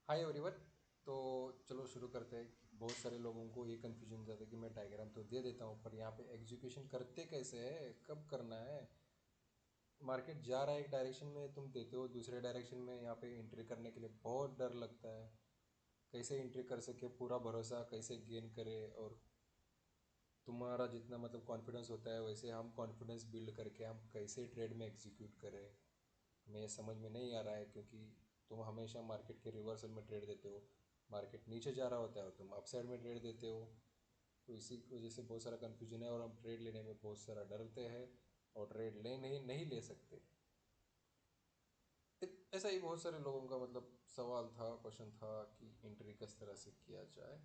Hi everyone. तो चलो शुरू करते हैं। बहुत सारे लोगों को ये कन्फ्यूजन हो जाता है कि मैं डायग्राम तो दे देता हूँ पर यहाँ पे एग्जीक्यूशन करते कैसे है, कब करना है। मार्केट जा रहा है एक डायरेक्शन में, तुम देते हो दूसरे डायरेक्शन में। यहाँ पे एंट्री करने के लिए बहुत डर लगता है। कैसे एंट्री कर सके, पूरा भरोसा कैसे गेन करे। और तुम्हारा जितना मतलब कॉन्फिडेंस होता है वैसे हम कॉन्फिडेंस बिल्ड करके हम कैसे ट्रेड में एग्जीक्यूट करें, हमें ये समझ में नहीं आ रहा है। क्योंकि तुम हमेशा मार्केट के रिवर्सल में ट्रेड देते हो, मार्केट नीचे जा रहा होता है और तुम अपसाइड में ट्रेड देते हो। तो इसी की वजह से बहुत सारा कन्फ्यूजन है और हम ट्रेड लेने में बहुत सारा डरते हैं और ट्रेड ले नहीं ले सकते। ऐसा ही बहुत सारे लोगों का मतलब सवाल था, क्वेश्चन था कि एंट्री किस तरह से किया जाए।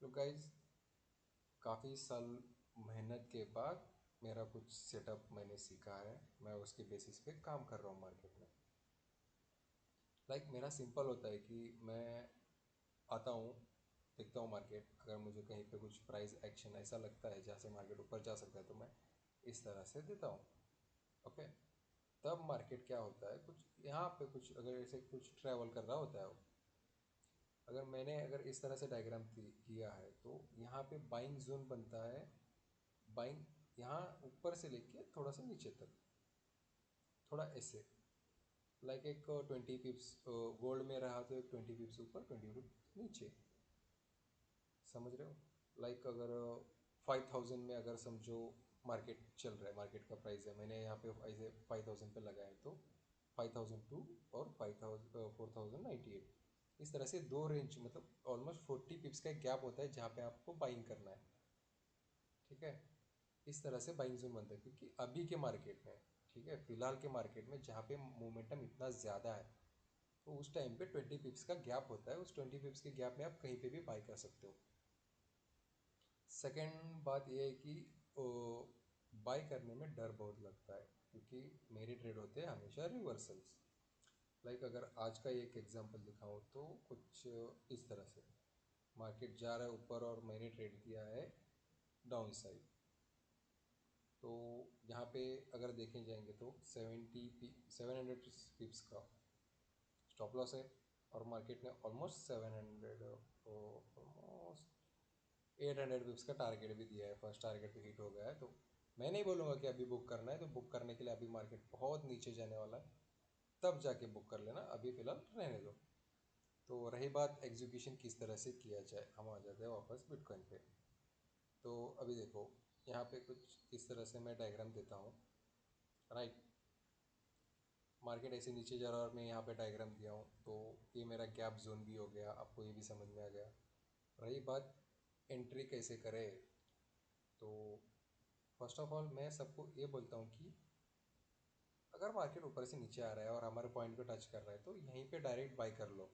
तो गाइज, काफ़ी साल मेहनत के बाद मेरा कुछ सेटअप मैंने सीखा है, मैं उसके बेसिस पे काम कर रहा हूँ मार्केट में। मेरा सिंपल होता है कि मैं आता हूँ, देखता हूँ मार्केट, अगर मुझे कहीं पे कुछ प्राइस एक्शन ऐसा लगता है जहाँ से मार्केट ऊपर जा सकता है तो मैं इस तरह से देता हूँ। ओके। तब मार्केट क्या होता है, कुछ यहाँ पे कुछ अगर ऐसे कुछ ट्रैवल कर रहा होता है वो, अगर इस तरह से डायग्राम किया है तो यहाँ पे बाइंग जोन बनता है। बाइंग यहाँ ऊपर से लेके थोड़ा सा नीचे तक, थोड़ा ऐसे, एक 20 पिप्स गोल्ड में रहा तो एक 20 पिप्स ऊपर 20 पिप्स नीचे। समझ रहे हो? अगर 5,000 में अगर समझो मार्केट चल रहा है, मार्केट का प्राइस है, मैंने यहाँ पे ऐसे 5,000 पे लगाया तो 5,002 और 4,098, इस तरह से दो रेंज मतलब ऑलमोस्ट 40 पिप्स का एक गैप होता है जहाँ पे आपको बाइंग करना है। ठीक है। इस तरह से बाइंग जोन बनता है क्योंकि अभी के मार्केट में, ठीक है, फिलहाल के मार्केट में जहाँ पे मोमेंटम इतना ज़्यादा है तो उस टाइम पे 20 पिप्स का गैप होता है। उस 20 पिप्स के गैप में आप कहीं पे भी बाई कर सकते हो। सेकेंड बात यह है कि बाई करने में डर बहुत लगता है क्योंकि मेरे ट्रेड होते हैं हमेशा रिवर्सल्स। अगर आज का एक एग्जांपल दिखाऊं तो कुछ इस तरह से मार्केट जा रहा है ऊपर और मैंने ट्रेड किया है डाउन साइड। तो यहाँ पे अगर देखें जाएंगे तो 700 पिप्स का स्टॉप लॉस है और मार्केट ने ऑलमोस्ट 800 पिप्स का टारगेट भी दिया है। फर्स्ट टारगेट पे हिट हो गया है तो मैं नहीं बोलूँगा कि अभी बुक करना है। तो बुक करने के लिए अभी मार्केट बहुत नीचे जाने वाला है, तब जाके बुक कर लेना, अभी फ़िलहाल रहने दो। तो रही बात एग्जीक्यूशन किस तरह से किया जाए, हम आ जाते हैं वापस बिटकॉइन पे। तो अभी देखो, यहाँ पे कुछ इस तरह से मैं डायग्राम देता हूँ। राइट। मार्केट ऐसे नीचे जा रहा है और मैं यहाँ पे डायग्राम दिया हूँ तो ये मेरा गैप जोन भी हो गया, आपको ये भी समझ में आ गया। रही बात एंट्री कैसे करें, तो फर्स्ट ऑफ ऑल मैं सबको ये बोलता हूँ कि अगर मार्केट ऊपर से नीचे आ रहा है और हमारे पॉइंट को टच कर रहा है तो यहीं पे डायरेक्ट बाई कर लो।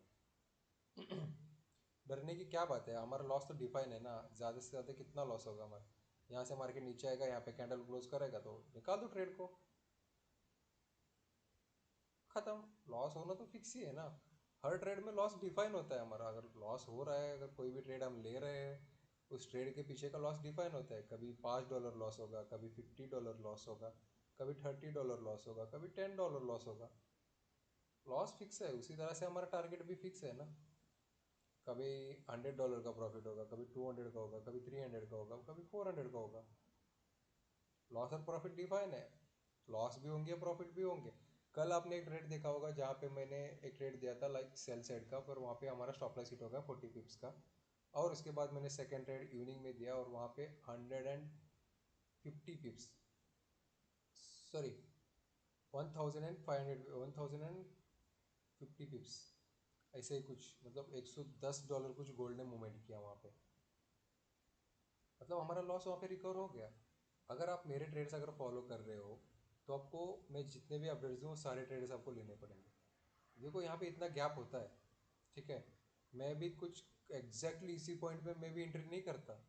डरने की क्या बात है, हमारा लॉस तो डिफाइन है ना, ज़्यादा से ज़्यादा कितना लॉस होगा हमारा। यहाँ से मार्केट नीचे आएगा, यहाँ पे कैंडल क्लोज करेगा तो निकाल दो ट्रेड को, खत्म। लॉस होना तो फिक्स ही है ना। हर ट्रेड में लॉस डिफाइन होता है हमारा। अगर लॉस हो रहा है, अगर कोई भी ट्रेड हम ले रहे हैं, उस ट्रेड के पीछे का लॉस डिफाइन होता है। कभी $5 लॉस होगा, कभी $50 लॉस होगा, कभी $30 लॉस होगा, कभी $10 लॉस होगा। लॉस फिक्स है, उसी तरह से हमारा टारगेट भी फिक्स है ना। कभी $100 का प्रॉफिट होगा, कभी 200 का होगा, कभी 300 का होगा, कभी 400 का होगा। लॉस और प्रॉफिट डिफाइन है। लॉस भी होंगे, प्रॉफिट भी होंगे। कल आपने एक ट्रेड देखा होगा जहाँ पे मैंने एक ट्रेड दिया था सेल साइड का, पर वहाँ पे हमारा स्टॉप लॉस हिट हो गया 40 पिप्स का। और उसके बाद मैंने सेकेंड ट्रेड इवनिंग में दिया और वहाँ पे 150 पिप्स, सॉरी, 1,550 पिप्स, ऐसे ही कुछ मतलब $110 कुछ गोल्ड ने मूवमेंट किया वहाँ पे। मतलब हमारा लॉस वहाँ पे रिकवर हो गया। अगर आप मेरे ट्रेड्स अगर फॉलो कर रहे हो तो आपको मैं जितने भी अपडेट्स दूँ वो सारे ट्रेड्स आपको लेने पड़ेंगे। देखो यहाँ पे इतना गैप होता है, ठीक है। मैं भी कुछ एग्जैक्टली इसी पॉइंट पे मैं भी एंट्री नहीं करता।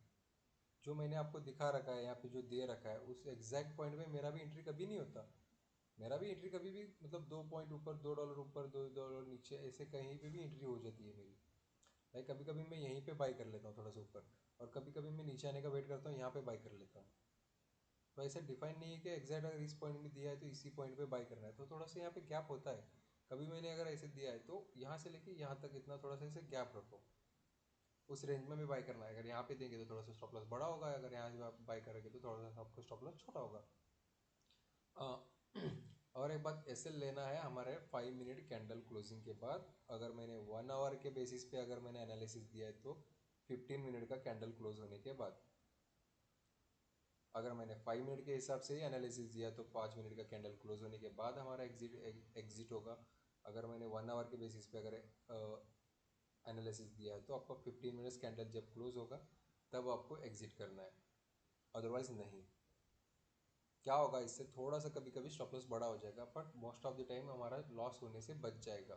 जो मैंने आपको दिखा रखा है यहाँ पे जो दे रखा है उस एग्जैक्ट पॉइंट पे मेरा भी एंट्री कभी नहीं होता। मेरा भी एंट्री कभी भी मतलब 2 पॉइंट ऊपर, $2 ऊपर, $2 नीचे, ऐसे कहीं पे भी एंट्री हो जाती है मेरी। कभी कभी मैं यहीं पे बाई कर लेता हूँ थोड़ा सा ऊपर, और कभी कभी मैं नीचे आने का वेट करता हूँ, यहाँ पे बाई कर लेता हूँ। तो ऐसे डिफाइन नहीं है कि एग्जैक्ट अगर इस पॉइंट में दिया है तो इसी पॉइंट पे बाई करना है। तो थोड़ा सा यहाँ पे गैप होता है। कभी मैंने अगर ऐसे दिया है तो यहाँ से लेके यहाँ तक इतना थोड़ा सा इसे गैप रखो, उस रेंज में भी बाई करना है। अगर यहाँ पे देंगे तो थोड़ा सा स्टॉप लॉस बड़ा होगा, अगर यहाँ से आप बाई करोगे तो थोड़ा सा आपको स्टॉप लॉस छोटा होगा। और एक बात, ऐसे लेना है हमारे 5 मिनट कैंडल क्लोजिंग के बाद। अगर मैंने 1 आवर के बेसिस पे अगर मैंने एनालिसिस दिया है तो 15 मिनट का कैंडल क्लोज होने के बाद। अगर मैंने 5 मिनट के हिसाब से ही एनालिसिस दिया तो 5 मिनट का कैंडल क्लोज होने के बाद हमारा एग्जिट होगा। अगर मैंने 1 आवर के बेसिस पे अगर एनालिसिस दिया है तो आपको 15 मिनट्स कैंडल जब क्लोज होगा तब आपको एग्जिट करना है, अदरवाइज नहीं। क्या होगा इससे, थोड़ा सा कभी कभी स्टॉप लॉस बड़ा हो जाएगा, but most of the time हमारा लॉस होने से बच जाएगा।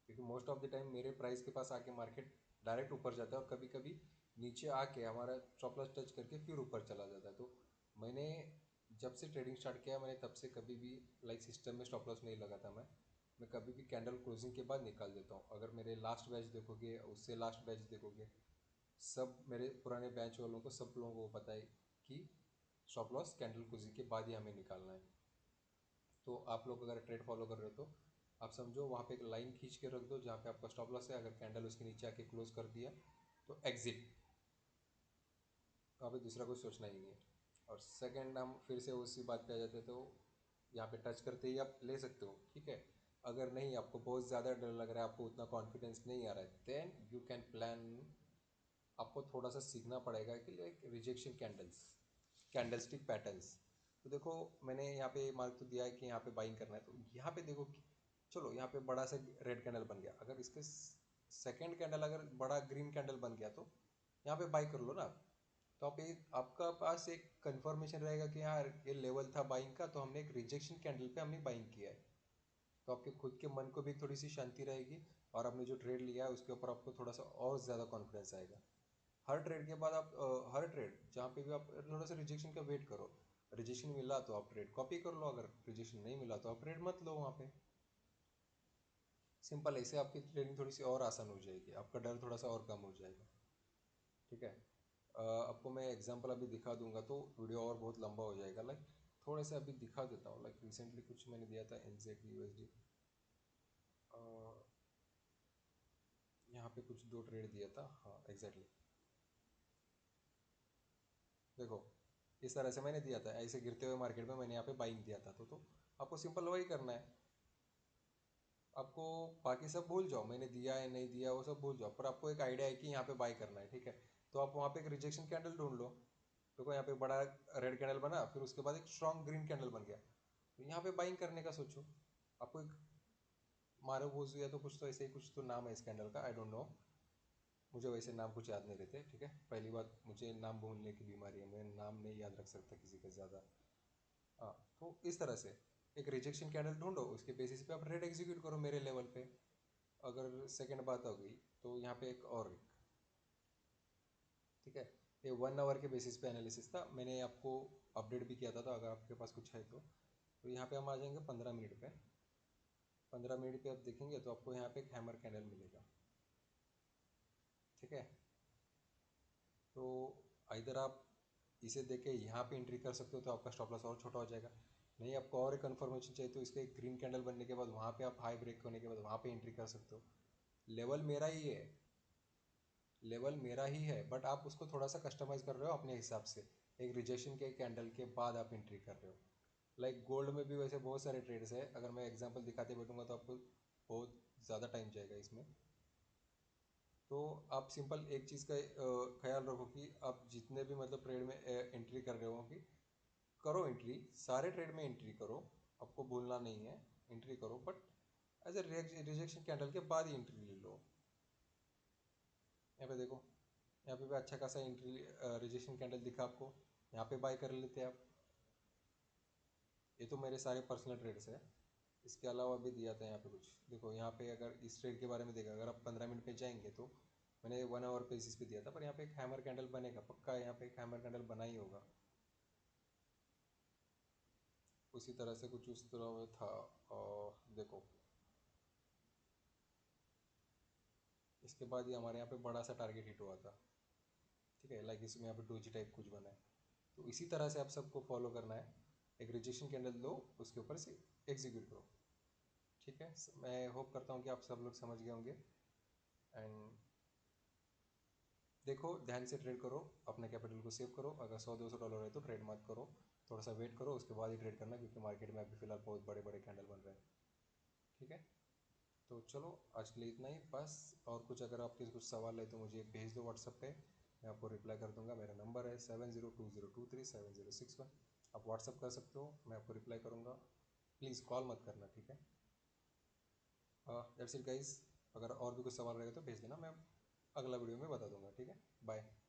क्योंकि मोस्ट ऑफ द टाइम मेरे प्राइस के पास आके मार्केट डायरेक्ट ऊपर जाता है और कभी कभी नीचे आके हमारा स्टॉप लॉस टच करके फिर ऊपर चला जाता है। तो मैंने जब से ट्रेडिंग स्टार्ट किया मैंने तब से कभी भी लाइक सिस्टम में स्टॉप लॉस नहीं लगाता। मैं कभी भी कैंडल क्लोजिंग के बाद निकाल देता हूँ। अगर मेरे लास्ट बैच देखोगे, उससे लास्ट बैच देखोगे, सब मेरे पुराने बैच वालों को, सब लोगों को पता है कि स्टॉप लॉस कैंडल क्लोजिंग के बाद ही हमें निकालना है। तो आप लोग अगर ट्रेड फॉलो कर रहे हो तो आप समझो वहाँ पे एक लाइन खींच के रख दो जहाँ पे आपका स्टॉप लॉस है। अगर कैंडल उसके नीचे आके क्लोज कर दिया तो एग्जिट, वहाँ पे दूसरा कुछ सोचना ही नहीं है। और सेकंड, हम फिर से उसी बात पे आ जाते हैं, तो यहाँ पे टच करते ही आप ले सकते हो, ठीक है। अगर नहीं, आपको बहुत ज़्यादा डर लग रहा है, आपको उतना कॉन्फिडेंस नहीं आ रहा है, देन यू कैन प्लान। आपको थोड़ा सा सीखना पड़ेगा कि like rejection candles, candlestick patterns. तो देखो मैंने यहाँ पे मार्क तो दिया है कि यहाँ पे बाइंग करना है, तो यहाँ पे देखो कि चलो यहाँ पे बड़ा सा रेड कैंडल बन गया, अगर इसके सेकंड कैंडल अगर बड़ा ग्रीन कैंडल बन गया तो यहाँ पे बाई कर लो ना। तो आप एक, आपका पास एक कंफर्मेशन रहेगा कि हाँ ये लेवल था बाइंग का, तो हमने एक रिजेक्शन कैंडल पे हमने बाइंग किया है। तो आपके खुद के मन को भी थोड़ी सी शांति रहेगी और आपने जो ट्रेड लिया है उसके ऊपर आपको थोड़ा सा और ज़्यादा कॉन्फिडेंस आएगा। हर ट्रेड के बाद आप हर ट्रेड जहाँ पे भी आप थोड़ा सा रिजेक्शन का वेट करो। रिजेक्शन मिला तो आप ट्रेड कॉपी कर लो, अगर रिजेक्शन नहीं मिला तो आप ट्रेड मत लो वहाँ पे। सिंपल, ऐसे आपकी ट्रेडिंग थोड़ी सी और आसान हो जाएगी, आपका डर थोड़ा सा और कम हो जाएगा, ठीक है। आपको मैं एग्जांपल अभी दिखा दूंगा तो वीडियो और बहुत लंबा हो जाएगा। लाइक थोड़े से अभी दिखा देता हूँ। लाइक रिसेंटली कुछ मैंने दिया था NZD USD, यहाँ पे कुछ 2 ट्रेड दिया था, हाँ एग्जैक्टली। देखो इस तरह से मैंने दिया था, ऐसे गिरते हुए मार्केट में मैंने यहाँ पे बाइंग दिया था। तो आपको सिंपल वही करना है। आपको बाकी सब भूल जाओ, मैंने दिया है नहीं दिया वो सब भूल जाओ, पर आपको एक आइडिया है कि यहाँ पे बाई करना है, ठीक है। तो आप वहाँ पे एक रिजेक्शन कैंडल ढूंढ लो। देखो यहाँ पे बड़ा रेड कैंडल बना, फिर उसके बाद एक स्ट्रॉन्ग ग्रीन कैंडल बन गया, तो यहाँ पे बाइंग करने का सोचो। आपको एक मारो बोझ या तो कुछ तो ऐसे ही कुछ तो नाम है इस कैंडल का, आई डोंट नो, मुझे वैसे नाम कुछ याद नहीं रहते, ठीक है। पहली बात, मुझे नाम भूलने की बीमारी है, मैं नाम नहीं याद रख सकता किसी का ज़्यादा। हाँ, तो इस तरह से एक रिजेक्शन कैंडल ढूंढो, उसके बेसिस पे आप रेड एग्जीक्यूट करो मेरे लेवल पे। अगर सेकंड बात हो गई तो यहाँ पे एक और, ठीक है, ये 1 आवर के बेसिस पे एनालिसिस था, मैंने आपको अपडेट भी किया था, तो अगर आपके पास कुछ है तो यहाँ पे हम आ जाएंगे 15 मिनट पे। 15 मिनट पे आप देखेंगे तो आपको यहाँ पे एक हैमर कैंडल मिलेगा, ठीक है। तो इधर आप इसे देख के यहाँ पे एंट्री कर सकते हो तो आपका स्टॉप लॉस और छोटा हो जाएगा। नहीं, आपको और एक कन्फर्मेशन चाहिए तो इसके एक ग्रीन कैंडल बनने के बाद वहाँ पे आप हाई ब्रेक होने के बाद वहाँ पे एंट्री कर सकते हो। लेवल मेरा ही है, लेवल मेरा ही है, बट आप उसको थोड़ा सा कस्टमाइज कर रहे हो अपने हिसाब से। एक रिजेक्शन के कैंडल के बाद आप एंट्री कर रहे हो। लाइक गोल्ड में भी वैसे बहुत सारे ट्रेड्स है, अगर मैं एग्जांपल दिखाते बैठूंगा तो आपको बहुत ज़्यादा टाइम जाएगा इसमें। तो आप सिंपल एक चीज़ का ख्याल रखो कि आप जितने भी मतलब ट्रेड में एंट्री कर रहे हो कि करो एंट्री, सारे ट्रेड में एंट्री करो, आपको भूलना नहीं है, एंट्री करो, but as a rejection candle के बाद ही एंट्री ले लो। यहाँ पे देखो, यहाँ पे भी अच्छा खासा एंट्री रिजेक्शन कैंडल दिखा आपको, यहाँ पे बाय कर लेते हैं आप। ये तो मेरे सारे पर्सनल ट्रेड्स है, इसके अलावा भी दिया था यहाँ पे कुछ। देखो यहाँ पे अगर इस ट्रेड के बारे में देखा, अगर आप 15 मिनट पे जाएंगे तो मैंने 1 आवर बेसिस पे दिया था, पर यहाँ पे एक हैमर कैंडल बनेगा पक्का, यहाँ पे एक हैमर कैंडल बना ही होगा। उसी तरह से कुछ उस तरह में था। और देखो इसके बाद ही हमारे यहाँ पे बड़ा सा टारगेट हिट हुआ था, ठीक है। लाइक इसमें यहाँ पे डोजी टाइप कुछ बना है। तो इसी तरह से आप सबको फॉलो करना है। एक रिजेक्शन कैंडल लो, उसके ऊपर से एग्जीक्यूट करो, ठीक है, मैं होप करता हूँ कि आप सब लोग समझ गए होंगे। एंड देखो, ध्यान से ट्रेड करो, अपने कैपिटल को सेव करो। अगर $100-200 है तो ट्रेड मत करो, थोड़ा सा वेट करो, उसके बाद ही ट्रेड करना, क्योंकि मार्केट में अभी फ़िलहाल बहुत बड़े बड़े कैंडल बन रहे हैं। ठीक है, तो चलो आज के लिए इतना ही बस। और कुछ अगर आपके कुछ सवाल है तो मुझे भेज दो व्हाट्सएप पे, मैं आपको रिप्लाई कर दूंगा। मेरा नंबर है 7020237061। आप व्हाट्सएप कर सकते हो, मैं आपको रिप्लाई करूँगा। प्लीज़ कॉल मत करना, ठीक है। दैट्स इट गाइस, अगर और भी कुछ सवाल रहेगा तो भेज देना, मैं अगला वीडियो में बता दूंगा। ठीक है, बाय।